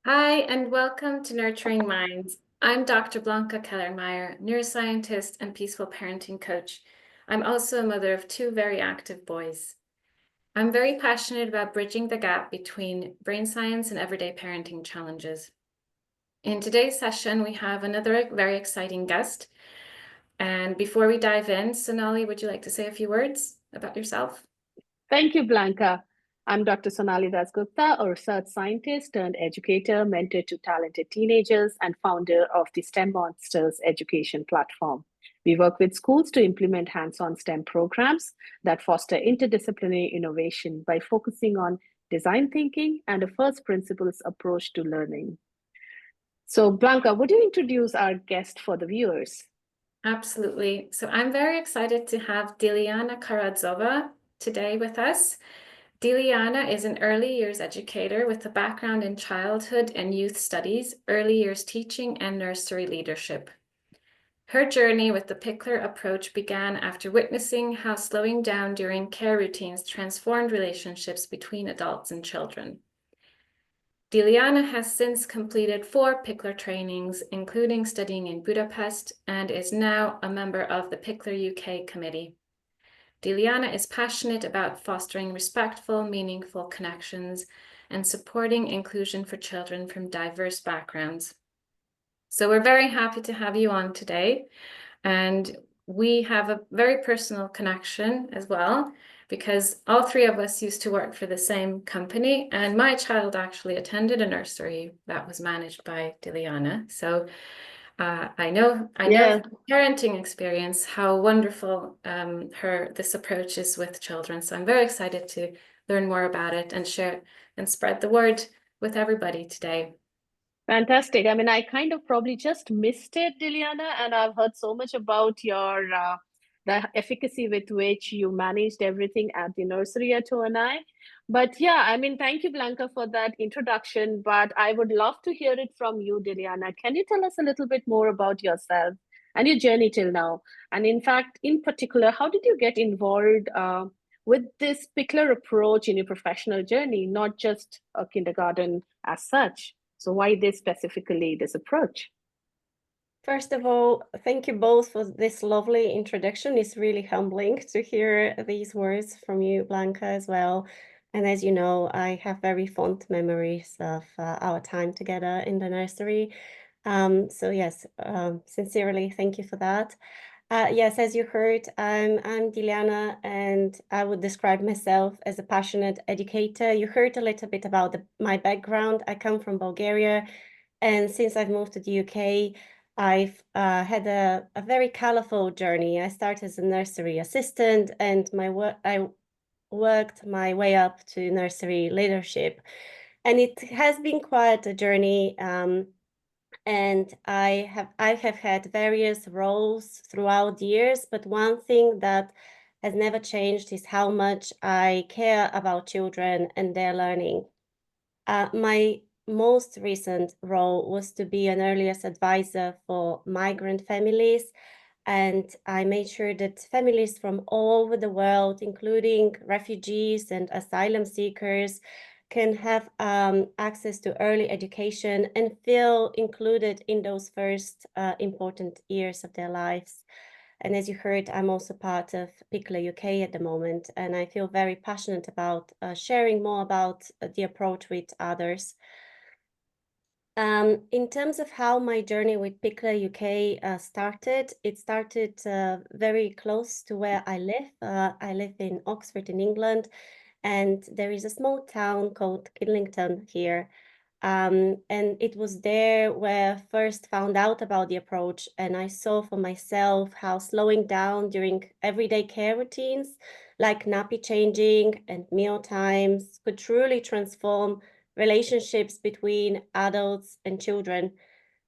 Hi, and welcome to Nurturing Minds. I'm Dr. Blanka Kellermeyer, neuroscientist and peaceful parenting coach. I'm also a mother of two very active boys. I'm very passionate about bridging the gap between brain science and everyday parenting challenges. In today's session, we have another very exciting guest. And before we dive in, Sonali, would you like to say a few words about yourself? Thank you, Blanka. I'm Dr. Sonali Gupta, a research scientist turned educator, mentor to talented teenagers, and founder of the STEM Monsters education platform. We work with schools to implement hands-on STEM programs that foster interdisciplinary innovation by focusing on design thinking and a first principles approach to learning. So, Blanka, would you introduce our guest for the viewers? Absolutely. So I'm very excited to have Dilyana Karadzhova today with us. Dilyana is an early years educator with a background in childhood and youth studies, early years teaching, and nursery leadership. Her journey with the Pikler approach began after witnessing how slowing down during care routines transformed relationships between adults and children. Dilyana has since completed 4 Pikler trainings, including studying in Budapest, and is now a member of the Pikler UK committee. Dilyana is passionate about fostering respectful, meaningful connections and supporting inclusion for children from diverse backgrounds. So we're very happy to have you on today. And we have a very personal connection as well, because all three of us used to work for the same company. And my child actually attended a nursery that was managed by Dilyana. So I know Yeah. from parenting experience how wonderful this approach is with children. So I'm very excited to learn more about it and share and spread the word with everybody today. Fantastic. I mean, I kind of probably just missed it, Dilyana, and I've heard so much about your the efficacy with which you managed everything at the nursery at ONI. But yeah, I mean, thank you, Blanka, for that introduction. But I would love to hear it from you, Dilyana. Can you tell us a little bit more about yourself and your journey till now? And in fact, in particular, how did you get involved with this particular approach in your professional journey, not just a kindergarten as such? So why this approach? First of all, thank you both for this lovely introduction. It's really humbling to hear these words from you, Blanka, as well. And as you know, I have very fond memories of our time together in the nursery. So yes, sincerely, thank you for that. Yes, as you heard, I'm Dilyana, and I would describe myself as a passionate educator. You heard a little bit about my background. I come from Bulgaria, and since I've moved to the UK, I've had a very colorful journey. I started as a nursery assistant, and I worked my way up to nursery leadership, and it has been quite a journey. And I have had various roles throughout the years, but one thing that has never changed is how much I care about children and their learning. My most recent role was to be an early years advisor for migrant families, and I made sure that families from all over the world, including refugees and asylum seekers, can have access to early education and feel included in those first important years of their lives. And as you heard, I'm also part of Pikler UK at the moment, and I feel very passionate about sharing more about the approach with others. In terms of how my journey with Pikler UK started, it started very close to where I live. I live in Oxford in England, and there is a small town called Kidlington here. And it was there where I first found out about the approach, and I saw for myself how slowing down during everyday care routines, like nappy changing and meal times, could truly transform relationships between adults and children.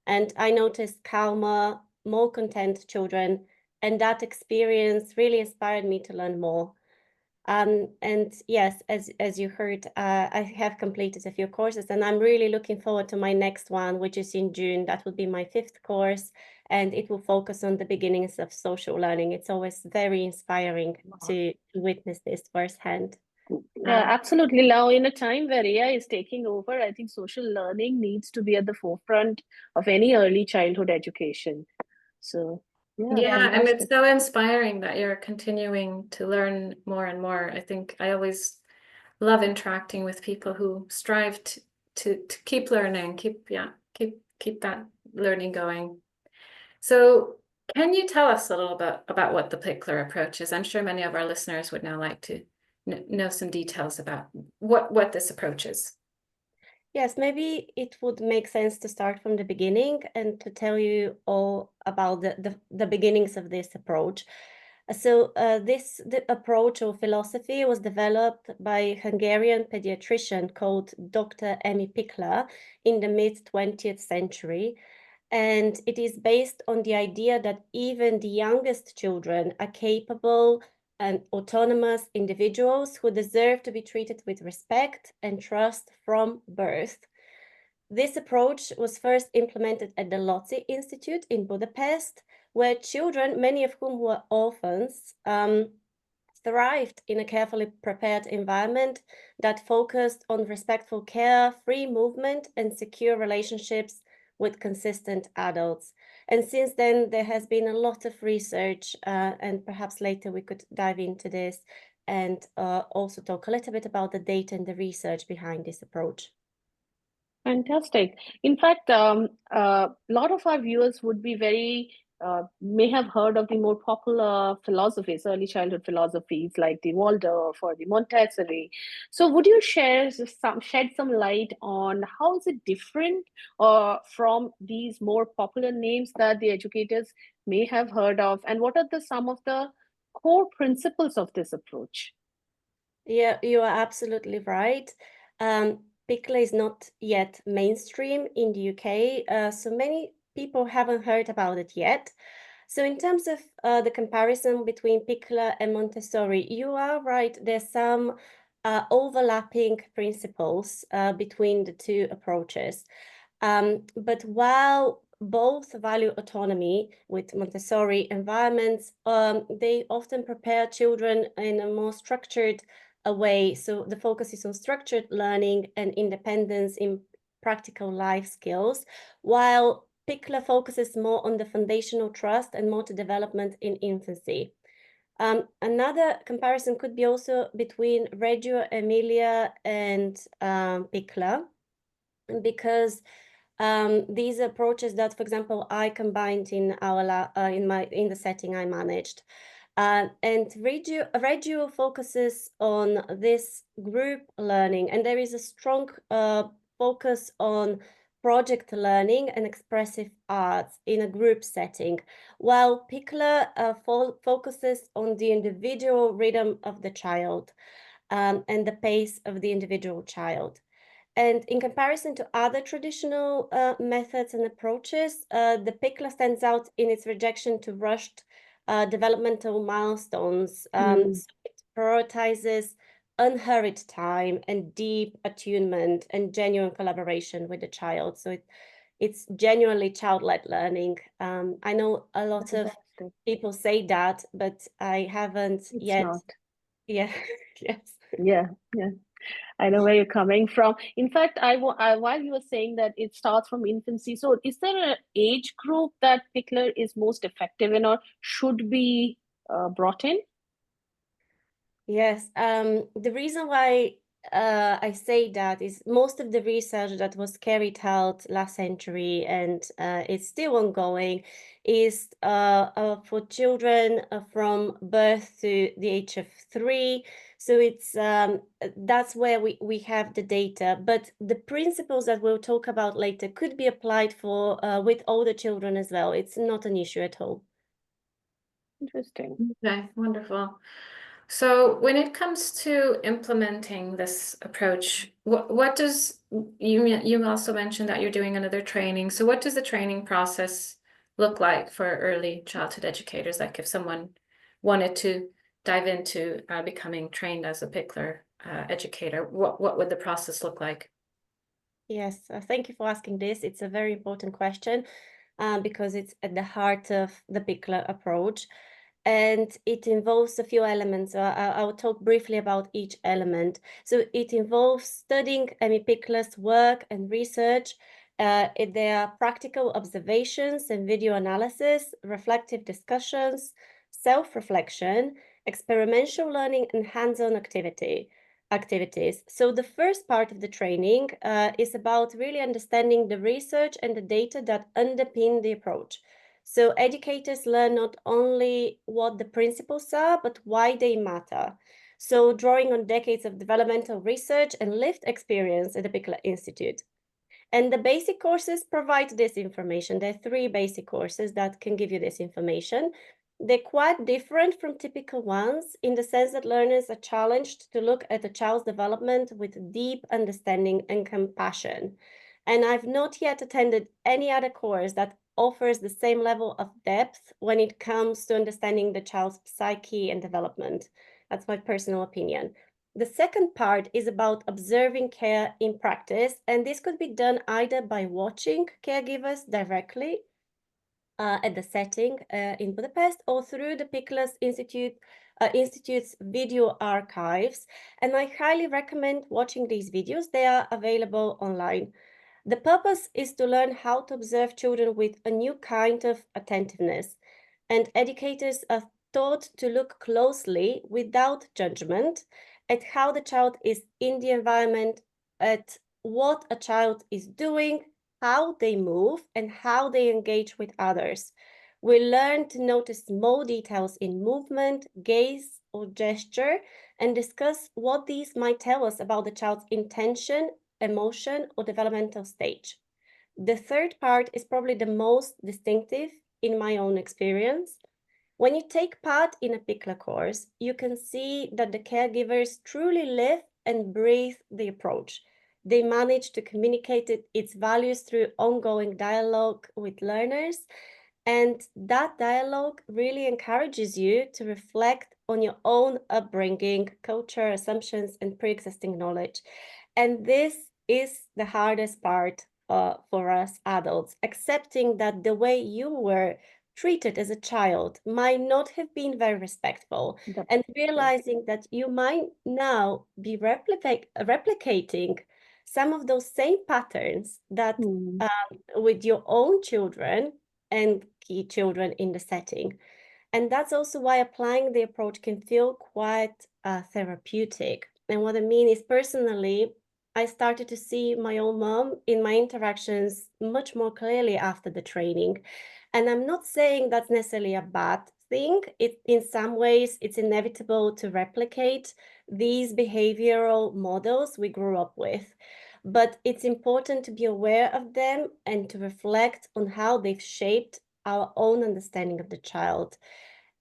And I noticed calmer, more content children, and that experience really inspired me to learn more. And yes, as you heard, I have completed a few courses, and I'm really looking forward to my next one, which is in June. That will be my 5th course, and it will focus on the beginnings of social learning. It's always very inspiring to witness this firsthand. Yeah, absolutely. Now, in a time where AI is taking over, I think social learning needs to be at the forefront of any early childhood education. So, yeah, Yeah, and it's fantastic. so inspiring that you're continuing to learn more and more. I think I always love interacting with people who strive to keep learning, keep that learning going. So can you tell us a little bit about what the Pikler approach is? I'm sure many of our listeners would now like to know some details about what this approach is. Yes, maybe it would make sense to start from the beginning and to tell you all about the beginnings of this approach. The approach or philosophy was developed by a Hungarian pediatrician called Dr. Pikler in the mid-20th century. And it is based on the idea that even the youngest children are capable and autonomous individuals who deserve to be treated with respect and trust from birth. This approach was first implemented at the Lotzi Institute in Budapest, where children, many of whom were orphans, thrived in a carefully prepared environment that focused on respectful care, free movement, and secure relationships with consistent adults. And since then, there has been a lot of research, and perhaps later we could dive into this and also talk a little bit about the data and the research behind this approach. Fantastic. In fact, a lot of our viewers would be may have heard of the more popular philosophies, early childhood philosophies like the Waldorf or the Montessori. So, would you shed some light on how is it different from these more popular names that the educators may have heard of, and what are some of the core principles of this approach? Yeah, you are absolutely right. Pikler is not yet mainstream in the UK, so many people haven't heard about it yet. So in terms of the comparison between Pikler and Montessori, you are right. There's some overlapping principles between the two approaches. But while both value autonomy with Montessori environments, they often prepare children in a more structured way. So the focus is on structured learning and independence in practical life skills, while Pikler focuses more on the foundational trust and motor development in infancy. Another comparison could be also between Reggio Emilia and Pikler, because these approaches that, for example, I combined in the setting I managed. And Reggio focuses on this group learning, and there is a strong focus on project learning and expressive arts in a group setting, while Pikler focuses on the individual rhythm of the child and the pace of the individual child. And in comparison to other traditional methods and approaches, the Pikler stands out in its rejection to rushed developmental milestones. So it prioritizes unhurried time and deep attunement and genuine collaboration with the child. So it's genuinely child-led learning. I know a lot of people say that, but I haven't yet. Not. Yeah, yes. Yeah, yeah. I know where you're coming from. In fact, while you were saying that it starts from infancy, so is there an age group that Pikler is most effective in or should be brought in? Yes, the reason why I say that is most of the research that was carried out last century and it's still ongoing is for children from birth to the age of 3. So it's that's where we have the data, but the principles that we'll talk about later could be applied for with older children as well. It's not an issue at all. Interesting. Okay, wonderful. So when it comes to implementing this approach, what does you also mentioned that you're doing another training. So what does the training process look like for early childhood educators? Like if someone wanted to dive into becoming trained as a Pikler educator, what would the process look like? Yes, thank you for asking this. It's a very important question because it's at the heart of the Pikler approach. and it involves a few elements. I will talk briefly about each element. So it involves studying Amy Pikler's work and research. There are practical observations and video analysis, reflective discussions, self-reflection, experiential learning, and hands-on activities. So the first part of the training is about really understanding the research and the data that underpin the approach. So educators learn not only what the principles are, but why they matter. So drawing on decades of developmental research and lived experience at the Pikler Institute. And the basic courses provide this information. There are 3 basic courses that can give you this information. They're quite different from typical ones in the sense that learners are challenged to look at a child's development with deep understanding and compassion. And I've not yet attended any other course that offers the same level of depth when it comes to understanding the child's psyche and development. That's my personal opinion. The second part is about observing care in practice, and this could be done either by watching caregivers directly at the setting in Budapest, or through the Pikler's Institute's video archives. And I highly recommend watching these videos. They are available online. The purpose is to learn how to observe children with a new kind of attentiveness, and educators are taught to look closely without judgment at how the child is in the environment, at what a child is doing, how they move, and how they engage with others. We learn to notice small details in movement, gaze, or gesture, and discuss what these might tell us about the child's intention, emotion, or developmental stage. The third part is probably the most distinctive in my own experience. When you take part in a Pikler course, you can see that the caregivers truly live and breathe the approach. They manage to communicate its values through ongoing dialogue with learners, and that dialogue really encourages you to reflect on your own upbringing, culture, assumptions, and pre-existing knowledge. And this is the hardest part for us adults, accepting that the way you were treated as a child might not have been very respectful, and realizing that you might now be replicating some of those same patterns that with your own children and key children in the setting. And that's also why applying the approach can feel quite therapeutic. And what I mean is, personally, I started to see my own mom in my interactions much more clearly after the training. And I'm not saying that's necessarily a bad thing. In some ways, it's inevitable to replicate these behavioral models we grew up with. But it's important to be aware of them and to reflect on how they've shaped our own understanding of the child.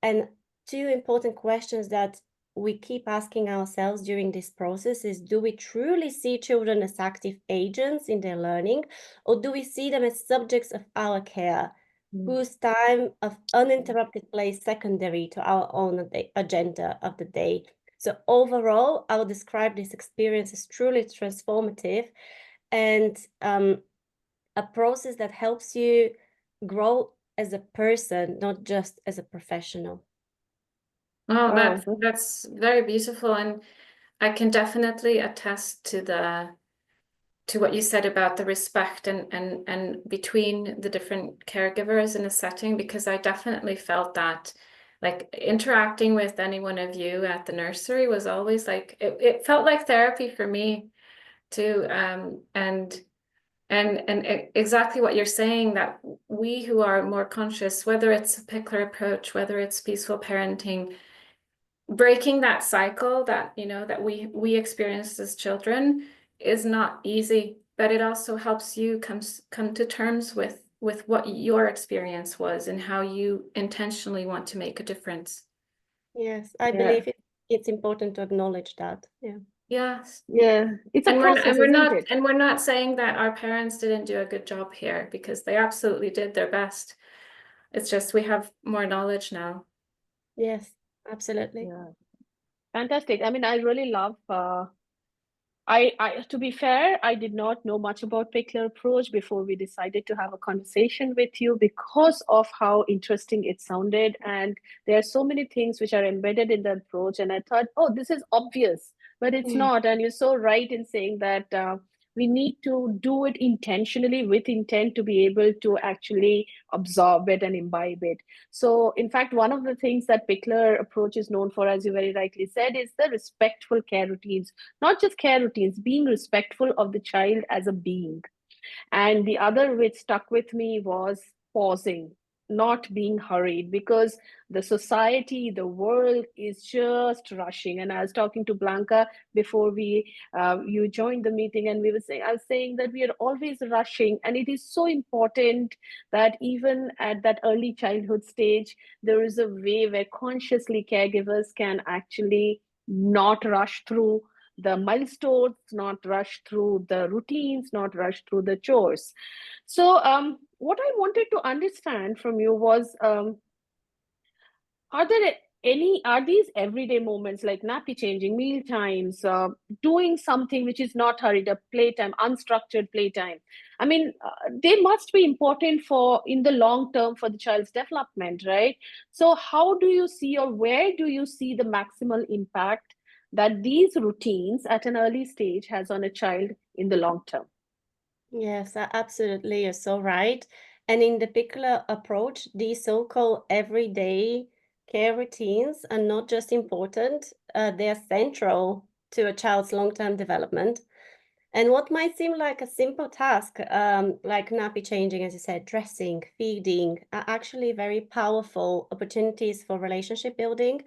And 2 important questions that we keep asking ourselves during this process is, do we truly see children as active agents in their learning, or do we see them as subjects of our care, whose time of uninterrupted play is secondary to our own agenda of the day? So overall, I would describe this experience as truly transformative, and a process that helps you grow as a person, not just as a professional. Oh, that's very beautiful, and I can definitely attest to what you said about the respect and between the different caregivers in a setting, because I definitely felt that, like, interacting with any one of you at the nursery was always like, it felt like therapy for me too. And exactly what you're saying, that we who are more conscious, whether it's a Pikler approach, whether it's peaceful parenting, breaking that cycle that, you know, that we experienced as children is not easy, but it also helps you come to terms with what your experience was and how you intentionally want to make a difference. Yes, I believe it's important to acknowledge that. Yeah. Yes. Yeah, it's a process, isn't it? And we're not saying that our parents didn't do a good job here, because they absolutely did their best. It's just we have more knowledge now. Yes, absolutely. Yeah. Fantastic. I mean, I really love To be fair, I did not know much about Pikler approach before we decided to have a conversation with you because of how interesting it sounded. And there are so many things which are embedded in the approach. And I thought, oh, this is obvious, but it's not. And you're so right in saying that we need to do it intentionally with intent to be able to actually absorb it and imbibe it. So, in fact, one of the things that Pikler approach is known for, as you very rightly said, is the respectful care routines, not just care routines, being respectful of the child as a being. And the other which stuck with me was pausing, not being hurried, because the society, the world is just rushing. And I was talking to Blanka before you joined the meeting, and I was saying that we are always rushing, and it is so important that even at that early childhood stage, there is a way where consciously caregivers can actually not rush through the milestones, not rush through the routines, not rush through the chores. So, what I wanted to understand from you was, are these everyday moments like nappy changing, meal times, doing something which is not hurried up, playtime, unstructured playtime? I mean, they must be important for in the long term for the child's development, right? So, how do you see, or where do you see the maximal impact that these routines at an early stage has on a child in the long term? Yes, absolutely. You're so right. And in the Pikler approach, these so-called everyday care routines are not just important, they're central to a child's long-term development. And what might seem like a simple task, like nappy changing, as you said, dressing, feeding, are actually very powerful opportunities for relationship building,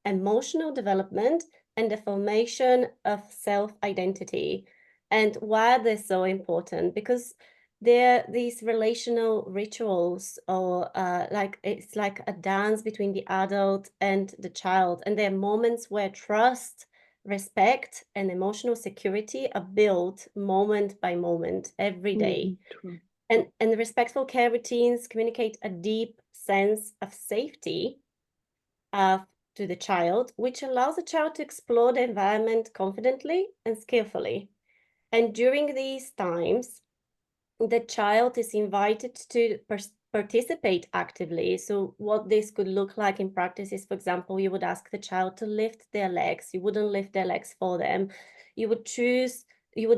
emotional development, and the formation of self-identity. And why they're so important? Because they're these relational rituals, or like it's like a dance between the adult and the child. And they're moments where trust, respect, and emotional security are built moment by moment every day. True. And respectful care routines communicate a deep sense of safety uh, to the child, which allows the child to explore the environment confidently and skillfully. And during these times, the child is invited to participate actively. So what this could look like in practice is, for example, you would ask the child to lift their legs. You wouldn't lift their legs for them. You would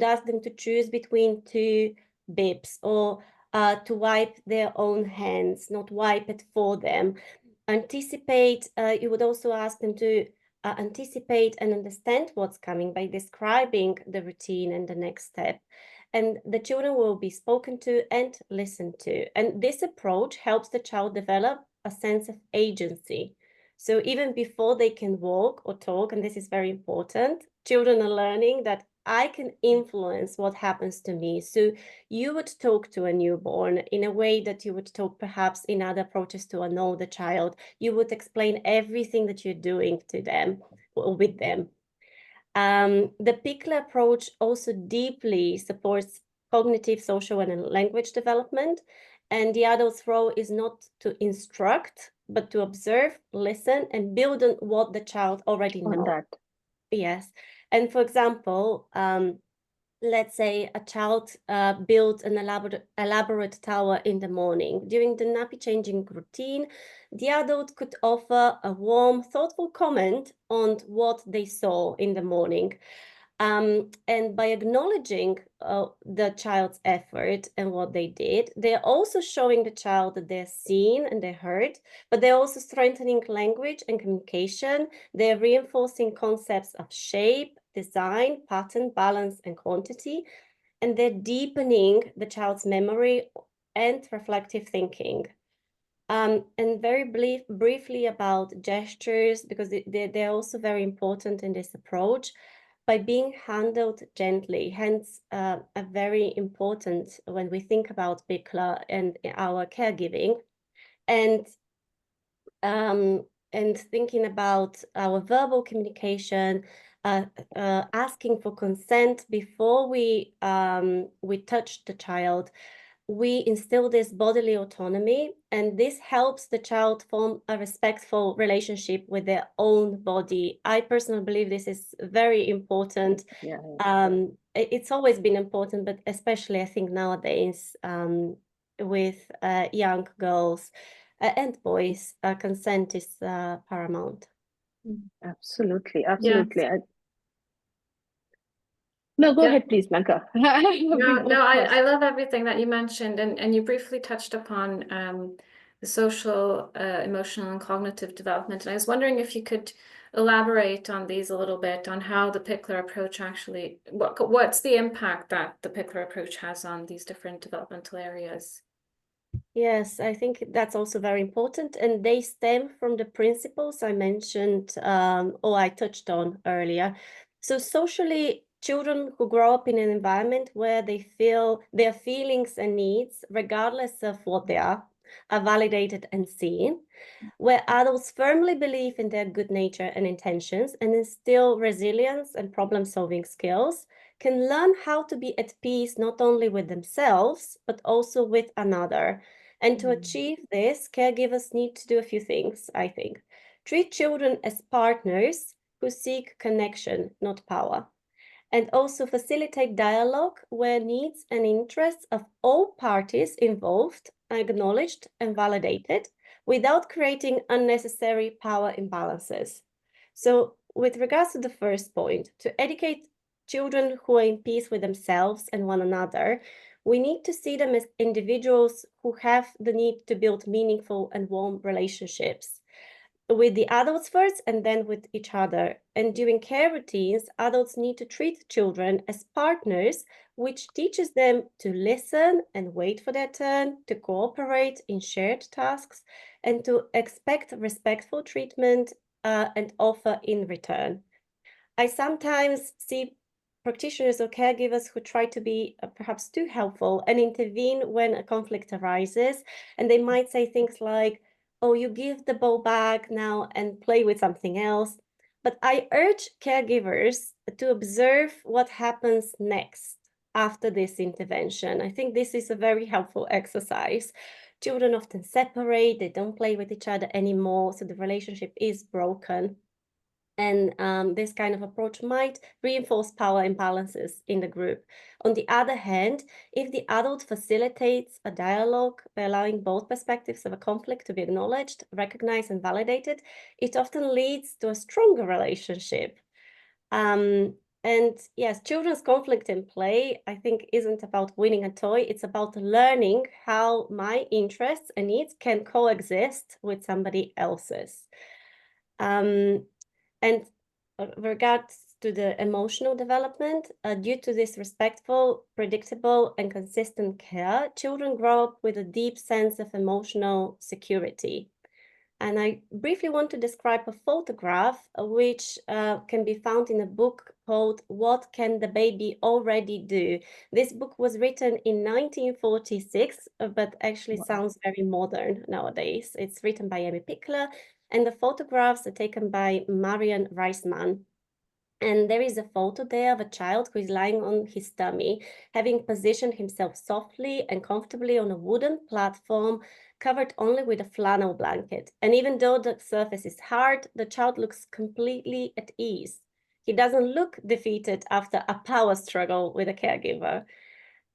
ask them to choose between two bibs, or to wipe their own hands, not wipe it for them. You would also ask them to anticipate and understand what's coming by describing the routine and the next step. And the children will be spoken to and listened to. And this approach helps the child develop a sense of agency. So even before they can walk or talk, and this is very important, children are learning that I can influence what happens to me. So you would talk to a newborn in a way that you would talk perhaps in other approaches to an older child. You would explain everything that you're doing to them or with them. The Pikler approach also deeply supports cognitive, social, and language development. And the adult's role is not to instruct, but to observe, listen, and build on what the child already knows. On that. Yes. And for example, let's say a child builds an elaborate tower in the morning. During the nappy changing routine, the adult could offer a warm, thoughtful comment on what they saw in the morning. And by acknowledging the child's effort and what they did, they're also showing the child that they're seen and they're heard, but they're also strengthening language and communication. They're reinforcing concepts of shape, design, pattern, balance, and quantity, and they're deepening the child's memory and reflective thinking. And very briefly about gestures, because they're also very important in this approach. By being handled gently, hence are very important when we think about Pikler and our caregiving, and thinking about our verbal communication, asking for consent before we touch the child, we instill this bodily autonomy, and this helps the child form a respectful relationship with their own body. I personally believe this is very important. Yeah. It's always been important, but especially I think nowadays with young girls and boys, consent is paramount. Absolutely, Yes. absolutely. No, go Yeah. ahead, please, Blanka. No, I love everything that you mentioned, and you briefly touched upon the social, emotional, and cognitive development. And I was wondering if you could elaborate on these a little bit, on how the Pikler approach actually, what's the impact that the Pikler approach has on these different developmental areas? Yes, I think that's also very important, and they stem from the principles I mentioned, or I touched on earlier. So socially, children who grow up in an environment where they feel their feelings and needs, regardless of what they are validated and seen, where adults firmly believe in their good nature and intentions and instill resilience and problem-solving skills, can learn how to be at peace not only with themselves, but also with another. And to achieve this, caregivers need to do a few things, I think. Treat children as partners who seek connection, not power. And also facilitate dialogue where needs and interests of all parties involved are acknowledged and validated without creating unnecessary power imbalances. So with regards to the first point, to educate children who are in peace with themselves and one another, we need to see them as individuals who have the need to build meaningful and warm relationships with the adults first and then with each other. And during care routines, adults need to treat children as partners, which teaches them to listen and wait for their turn, to cooperate in shared tasks, and to expect respectful treatment and offer in return. I sometimes see practitioners or caregivers who try to be perhaps too helpful and intervene when a conflict arises. And they might say things like, oh, you give the ball back now and play with something else. But I urge caregivers to observe what happens next after this intervention. I think this is a very helpful exercise. Children often separate, they don't play with each other anymore, so the relationship is broken. And this kind of approach might reinforce power imbalances in the group. On the other hand, if the adult facilitates a dialogue by allowing both perspectives of a conflict to be acknowledged, recognized, and validated, it often leads to a stronger relationship. And yes, children's conflict in play, I think, isn't about winning a toy. It's about learning how my interests and needs can coexist with somebody else's. And regards to the emotional development, due to this respectful, predictable, and consistent care, children grow up with a deep sense of emotional security. And I briefly want to describe a photograph which can be found in a book called What Can the Baby Already Do? This book was written in 1946, but actually sounds very modern nowadays. It's written by Amy Pikler, and the photographs are taken by Marian Reisman. And there is a photo there of a child who is lying on his tummy, having positioned himself softly and comfortably on a wooden platform covered only with a flannel blanket. And even though the surface is hard, the child looks completely at ease. He doesn't look defeated after a power struggle with a caregiver.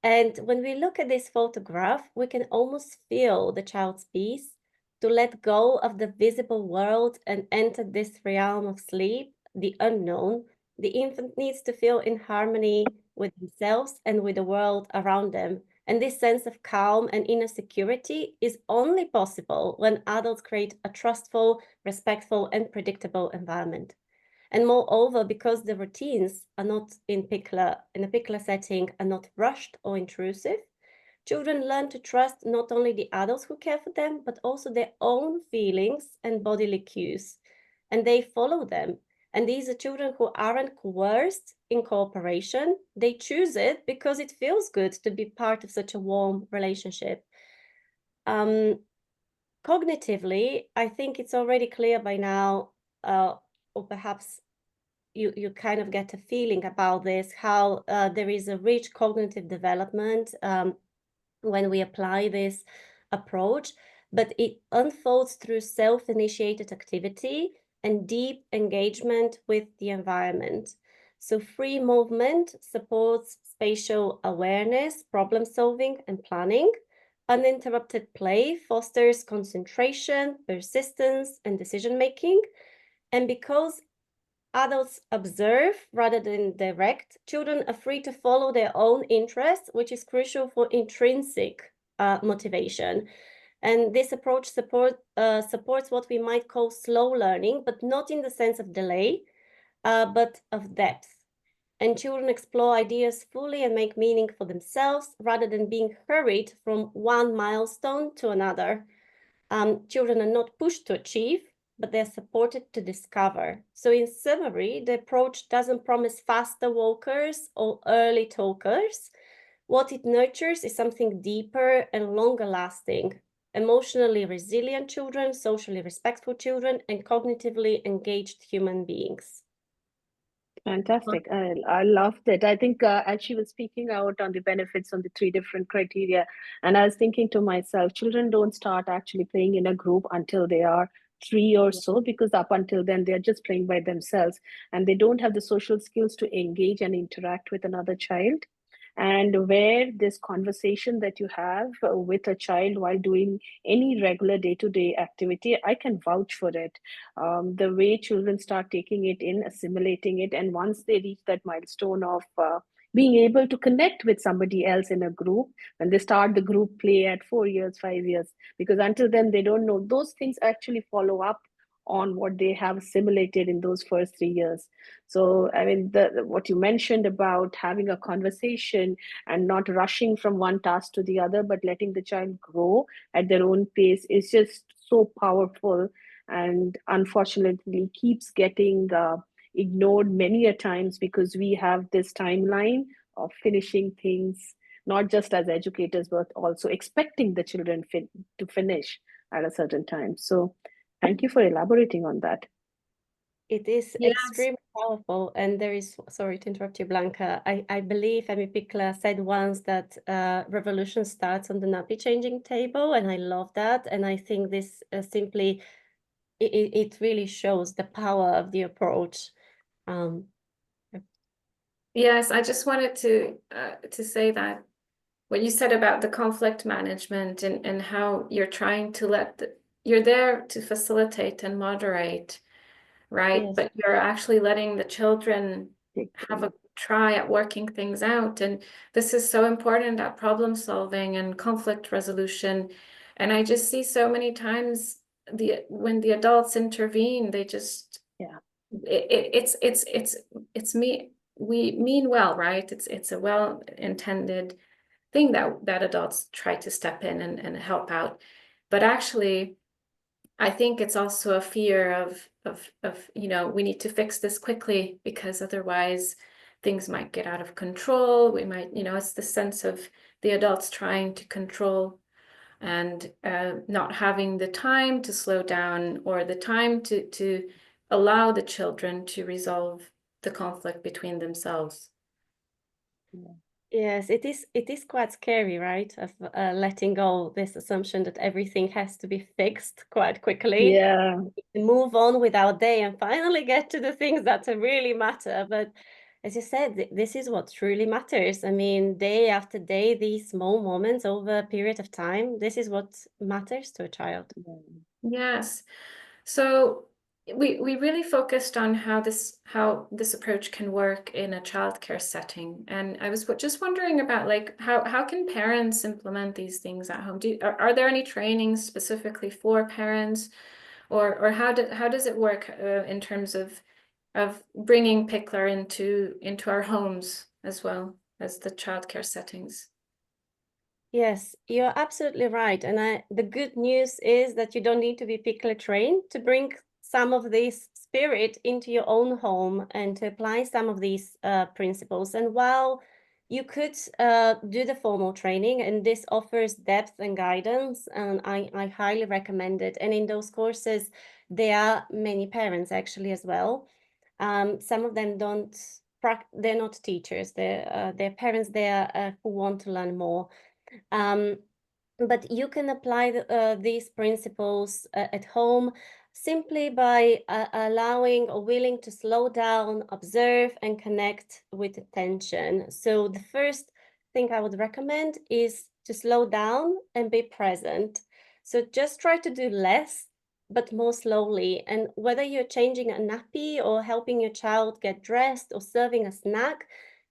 And when we look at this photograph, we can almost feel the child's peace to let go of the visible world and enter this realm of sleep, the unknown. The infant needs to feel in harmony with themselves and with the world around them. And this sense of calm and inner security is only possible when adults create a trustful, respectful, and predictable environment. And moreover, because the routines are not in a Pikler setting, are not rushed or intrusive, children learn to trust not only the adults who care for them, but also their own feelings and bodily cues. And they follow them. And these are children who aren't coerced in cooperation. They choose it because it feels good to be part of such a warm relationship. Cognitively, I think it's already clear by now, or perhaps you kind of get a feeling about this, how there is a rich cognitive development when we apply this approach, but it unfolds through self-initiated activity and deep engagement with the environment. So free movement supports spatial awareness, problem solving, and planning. Uninterrupted play fosters concentration, persistence, and decision making. And because adults observe rather than direct, children are free to follow their own interests, which is crucial for intrinsic motivation. And this approach supports what we might call slow learning, but not in the sense of delay, but of depth. And children explore ideas fully and make meaning for themselves rather than being hurried from one milestone to another. Children are not pushed to achieve, but they're supported to discover. So in summary, the approach doesn't promise faster walkers or early talkers. What it nurtures is something deeper and longer lasting. Emotionally resilient children, socially respectful children, and cognitively engaged human beings. Fantastic. I loved it. I think as she was speaking out on the benefits on the three different criteria, and I was thinking to myself, children don't start actually playing in a group until they are 3 or so, because up until then they're just playing by themselves and they don't have the social skills to engage and interact with another child. And where this conversation that you have with a child while doing any regular day-to-day activity, I can vouch for it. The way children start taking it in, assimilating it, and once they reach that milestone of being able to connect with somebody else in a group, when they start the group play at 4 years, 5 years, because until then they don't know, those things actually follow up on what they have assimilated in those first 3 years. So I mean, what you mentioned about having a conversation and not rushing from one task to the other, but letting the child grow at their own pace is just so powerful, and unfortunately keeps getting ignored many a times because we have this timeline of finishing things, not just as educators, but also expecting the children to finish at a certain time. So thank you for elaborating on that. It is Yes. extremely powerful. And there is, sorry to interrupt you, Blanka. I believe Pikler said once that revolution starts on the nappy changing table. And I love that. And I think this simply, it really shows the power of the approach. Yes, I just wanted to say that what you said about the conflict management and how you're trying to you're there to facilitate and moderate, right? Yes. But you're actually letting the children have a try at working things out. And this is so important at problem solving and conflict resolution. And I just see so many times when the adults intervene, they just, it's me. We mean well, right? It's a well-intended thing that adults try to step in and help out. But actually, I think it's also a fear of we need to fix this quickly because otherwise things might get out of control. We might, it's the sense of the adults trying to control and not having the time to slow down or the time to allow the children to resolve the conflict between themselves. Yes, it is quite scary, right? Of letting go this assumption that everything has to be fixed quite quickly. Yeah. Move on with our day and finally get to the things that really matter. But as you said, this is what truly matters. I mean, day after day, these small moments over a period of time, this is what matters to a child. Yes. So we really focused on how this approach can work in a childcare setting. And I was just wondering about like how can parents implement these things at home? Are there any trainings specifically for parents, or how does it work in terms of bringing Pikler into our homes as well as the childcare settings? Yes, you're absolutely right. And the good news is that you don't need to be Pikler trained to bring some of this spirit into your own home and to apply some of these principles. And while you could do the formal training, and this offers depth and guidance, and I highly recommend it. And in those courses, there are many parents actually as well. Some of them they're not teachers, they're parents there who want to learn more. But you can apply these principles at home simply by allowing or willing to slow down, observe, and connect with attention. So the first thing I would recommend is to slow down and be present. So just try to do less, but more slowly. And whether you're changing a nappy or helping your child get dressed or serving a snack,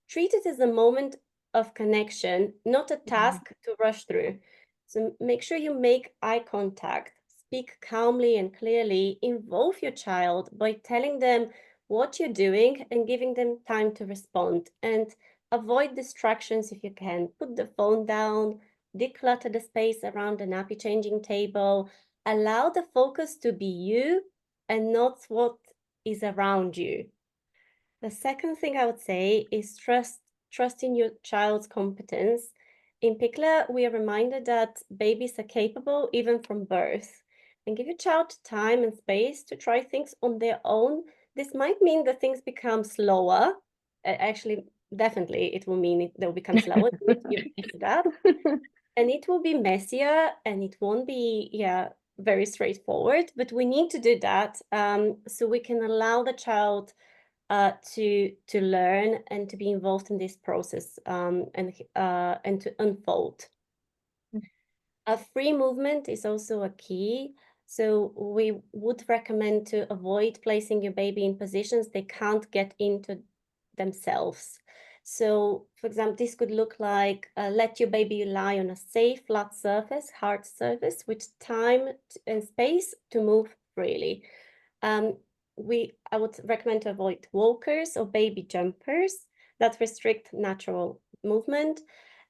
treat it as a moment of connection, not a task to rush through. So make sure you make eye contact, speak calmly and clearly, involve your child by telling them what you're doing and giving them time to respond. And avoid distractions if you can. Put the phone down, declutter the space around the nappy changing table. Allow the focus to be you and not what is around you. The second thing I would say is trust in your child's competence. In Pikler, we are reminded that babies are capable even from birth. And give your child time and space to try things on their own. This might mean that things become slower. Actually, definitely, it will mean they'll become slower. You need to that. And it will be messier and it won't be, very straightforward. But we need to do that so we can allow the child to learn and to be involved in this process and to unfold. A free movement is also a key. So we would recommend to avoid placing your baby in positions they can't get into themselves. So, for example, this could look like let your baby lie on a safe, flat surface, hard surface, with time and space to move freely. I would recommend to avoid walkers or baby jumpers that restrict natural movement,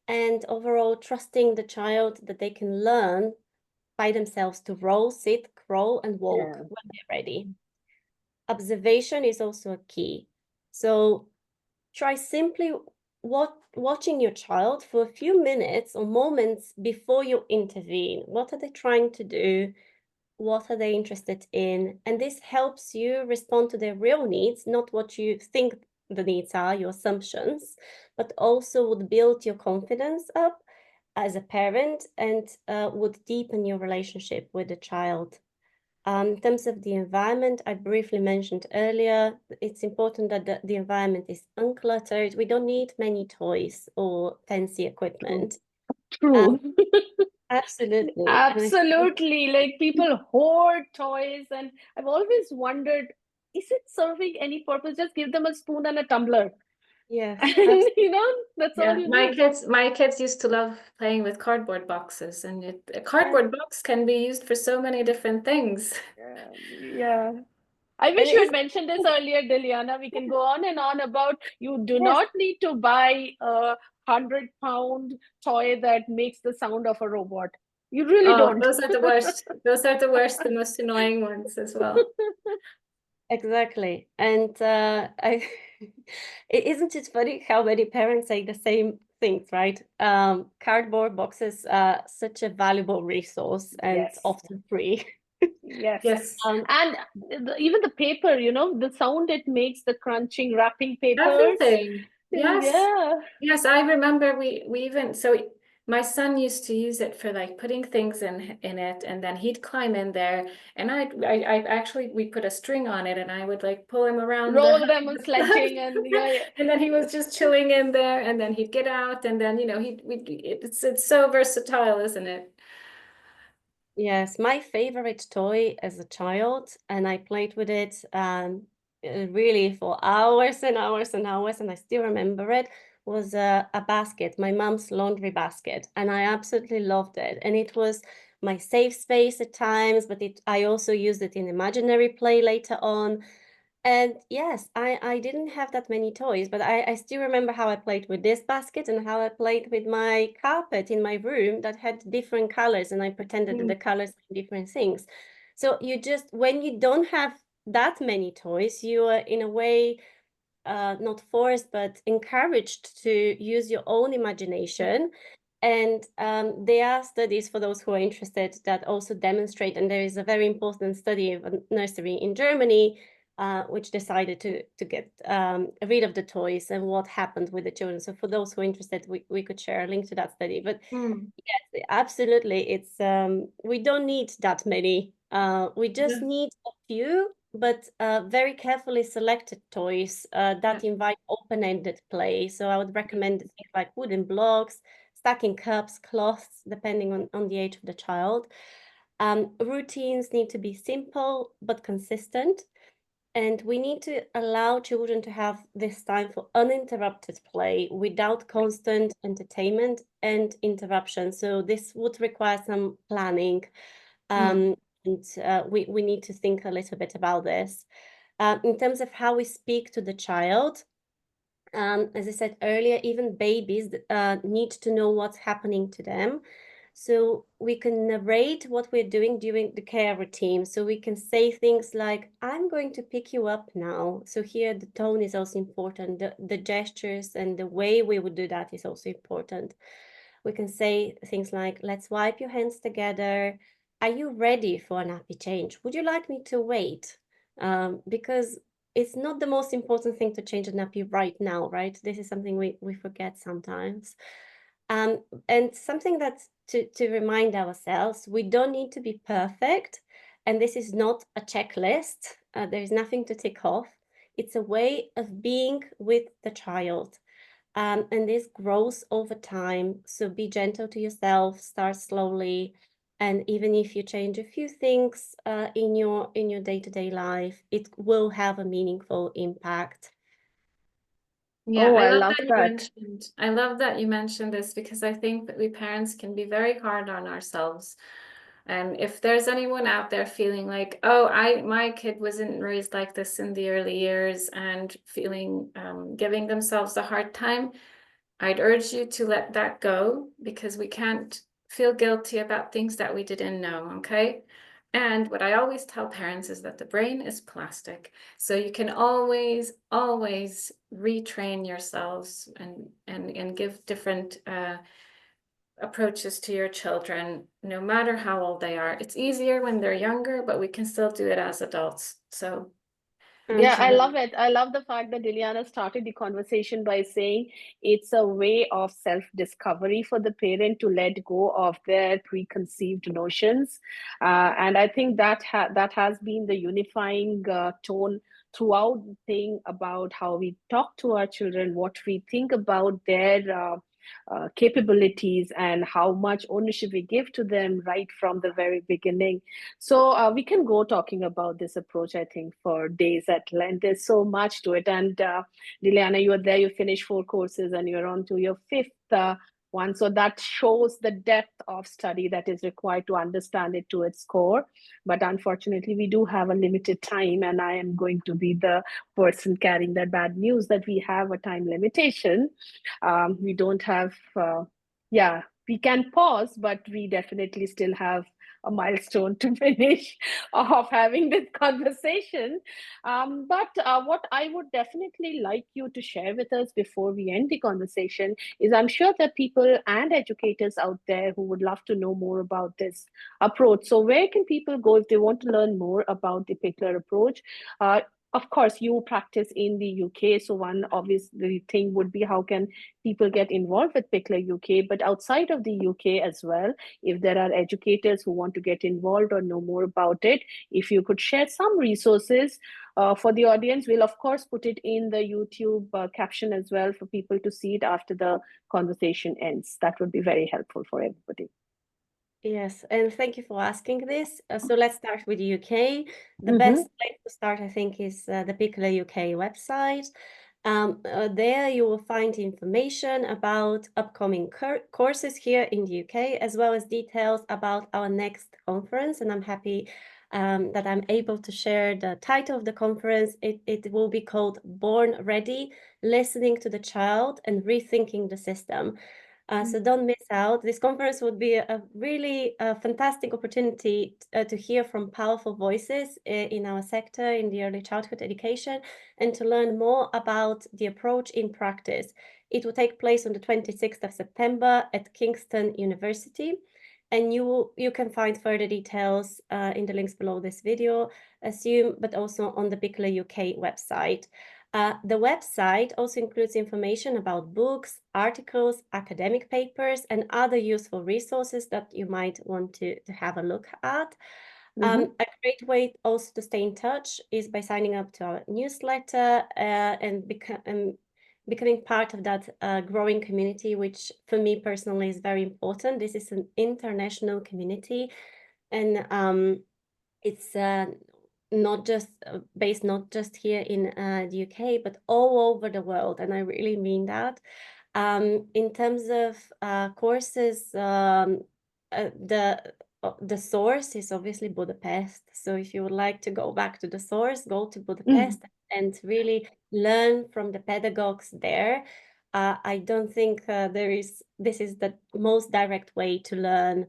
and overall trusting the child that they can learn by themselves to roll, sit, crawl, and walk when they're ready. Observation is also a key. So try simply watching your child for a few minutes or moments before you intervene. What are they trying to do? What are they interested in? And this helps you respond to their real needs, not what you think the needs are, your assumptions, but also would build your confidence up as a parent and would deepen your relationship with the child. In terms of the environment, I briefly mentioned earlier, it's important that the environment is uncluttered. We don't need many toys or fancy equipment. True. Absolutely. Absolutely. Like people hoard toys, and I've always wondered, is it serving any purpose? Just give them a spoon and a tumbler. Yes. And that's all Yeah, you my need. kids used to love playing with cardboard boxes, and a cardboard box can be used for so many different things. Yeah. I wish you had mentioned this earlier, Dilyana. We can go on and on about you do not need to buy a 100-pound toy that makes the sound of a robot. You really Oh, don't. those are the worst. Those are the worst, the most annoying ones as well. Exactly. And isn't it funny how many parents say the same things, right? Cardboard boxes are such a valuable resource and Yes. often free. Yes. Yes. And even the paper, the sound it makes, the crunching, wrapping papers. Everything. Yes. Yeah. Yes, I remember we even my son used to use it for like putting things in it, and then he'd climb in there, and I actually we put a string on it, and I would like pull him around Roll them on sledging and and then he was just chilling in there, and then he'd get out, and then it's so versatile, isn't it? Yes, my favorite toy as a child, and I played with it really for hours and hours and hours, and I still remember it, was a basket, my mom's laundry basket, and I absolutely loved it. And it was my safe space at times, but I also used it in imaginary play later on. And yes, I didn't have that many toys, but I still remember how I played with this basket and how I played with my carpet in my room that had different colors, and I pretended that the colors were different things. So when you don't have that many toys, you are in a way not forced, but encouraged to use your own imagination. And there are studies for those who are interested that also demonstrate, and there is a very important study of a nursery in Germany which decided to get rid of the toys and what happened with the children. So for those who are interested, we could share a link to that study. But yes, absolutely, it's we don't need that many. We just need a few, but very carefully selected toys that invite open-ended play. So I would recommend things like wooden blocks, stacking cups, cloths, depending on the age of the child. Routines need to be simple but consistent. And we need to allow children to have this time for uninterrupted play without constant entertainment and interruption. So this would require some planning. And we need to think a little bit about this. In terms of how we speak to the child, as I said earlier, even babies need to know what's happening to them. So we can narrate what we're doing during the care routine. So we can say things like, I'm going to pick you up now. So here the tone is also important. The gestures and the way we would do that is also important. We can say things like, let's wipe your hands together. Are you ready for a nappy change? Would you like me to wait? Because it's not the most important thing to change a nappy right now, right? This is something we forget sometimes. And something that's to remind ourselves, we don't need to be perfect. And this is not a checklist. There is nothing to tick off. It's a way of being with the child. And this grows over time. So be gentle to yourself, start slowly. And even if you change a few things in your day-to-day life, it will have a meaningful impact. Yeah, Oh, I I love love that you that. mentioned. I love that you mentioned this because I think that we parents can be very hard on ourselves. And if there's anyone out there feeling like, oh, my kid wasn't raised like this in the early years and feeling giving themselves a hard time, I'd urge you to let that go because we can't feel guilty about things that we didn't know, okay? And what I always tell parents is that the brain is plastic. So you can always, always retrain yourselves and give different approaches to your children, no matter how old they are. It's easier when they're younger, but we can still do it as adults. So Yeah, I Absolutely. love it. I love the fact that Dilyana started the conversation by saying it's a way of self-discovery for the parent to let go of their preconceived notions. And I think that that has been the unifying tone throughout the thing about how we talk to our children, what we think about their capabilities, and how much ownership we give to them right from the very beginning. So we can go talking about this approach, I think, for days at length. There's so much to it. And Dilyana, you are there, you finished 4 courses and you're on to your 5th one. So that shows the depth of study that is required to understand it to its core. But unfortunately, we do have a limited time, and I am going to be the person carrying that bad news that we have a time limitation. We don't have, yeah, we can pause, but we definitely still have a milestone to finish of having this conversation. But what I would definitely like you to share with us before we end the conversation is, I'm sure there are people and educators out there who would love to know more about this approach. So where can people go if they want to learn more about the Pikler approach? Of course, you practice in the UK, so one obvious thing would be how can people get involved with Pikler UK, but outside of the UK as well, if there are educators who want to get involved or know more about it, if you could share some resources for the audience. We'll of course put it in the YouTube caption as well for people to see it after the conversation ends. That would be very helpful for everybody. Yes, and thank you for asking this. So let's start with the UK. The Mm-hmm. best place to start, I think, is the Pikler UK website. There you will find information about upcoming courses here in the UK, as well as details about our next conference. And I'm happy that I'm able to share the title of the conference. It will be called Born Ready, Listening to the Child and Rethinking the System. So don't miss out. This conference would be a really fantastic opportunity to hear from powerful voices in our sector, in the early childhood education, and to learn more about the approach in practice. It will take place on the 26th of September at Kingston University. And you can find further details in the links below this video, but also on the Pikler UK website. The website also includes information about books, articles, academic papers, and other useful resources that you might want to have a look at. A great way also to stay in touch is by signing up to our newsletter and becoming part of that growing community, which for me personally is very important. This is an international community, and it's not just based not just here in the UK, but all over the world, and I really mean that. In terms of courses, the source is obviously Budapest. So if you would like to go back to the source, go to Budapest and really learn from the pedagogues there. I don't think this is the most direct way to learn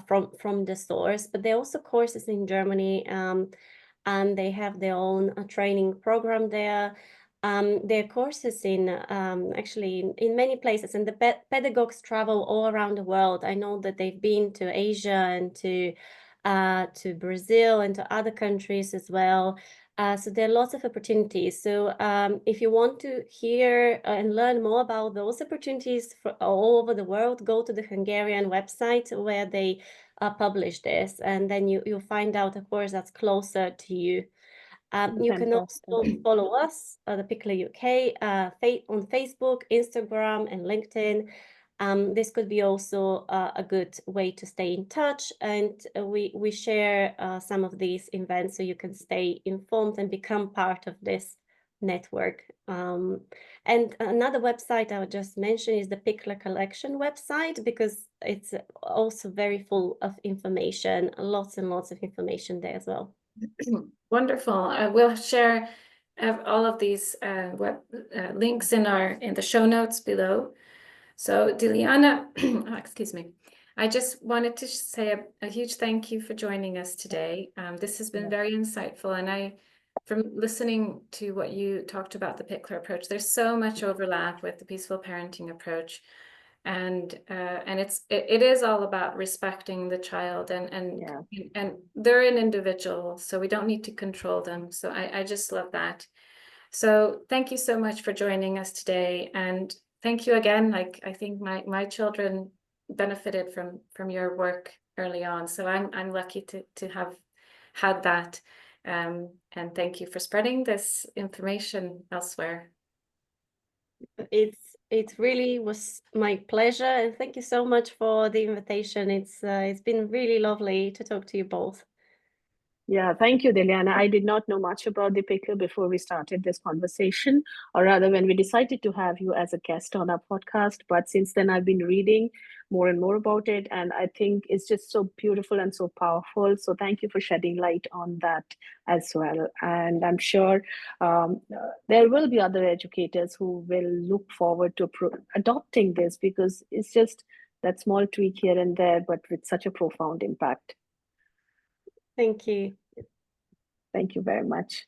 from the source, but there are also courses in Germany, and they have their own training program there. There are courses in actually in many places, and the pedagogues travel all around the world. I know that they've been to Asia and to Brazil and to other countries as well. So there are lots of opportunities. So if you want to hear and learn more about those opportunities for all over the world, go to the Hungarian website where they publish this, and then you'll find out a course that's closer to you. You can also follow us, the Pikler UK, on Facebook, Instagram, and LinkedIn. This could be also a good way to stay in touch, and we share some of these events so you can stay informed and become part of this network. And another website I would just mention is the Pikler Collection website, because it's also very full of information, lots and lots of information there as well. Wonderful. I will share all of these web links in the show notes below. So Dilyana, excuse me, I just wanted to say a huge thank you for joining us today. This has been very insightful, and from listening to what you talked about the Pikler approach, there's so much overlap with the peaceful parenting approach. And it is all about respecting the child, and they're an individual, so we don't need to control them. So I just love that. So thank you so much for joining us today, and thank you again. Like, I think my children benefited from your work early on, so I'm lucky to have had that. And thank you for spreading this information elsewhere. It really was my pleasure, and thank you so much for the invitation. It's been really lovely to talk to you both. Yeah, thank you, Dilyana. I did not know much about the Pikler before we started this conversation, or rather when we decided to have you as a guest on our podcast. But since then, I've been reading more and more about it, and I think it's just so beautiful and so powerful. So thank you for shedding light on that as well. And I'm sure there will be other educators who will look forward to adopting this, because it's just that small tweak here and there, but with such a profound impact. Thank you. Thank you very much.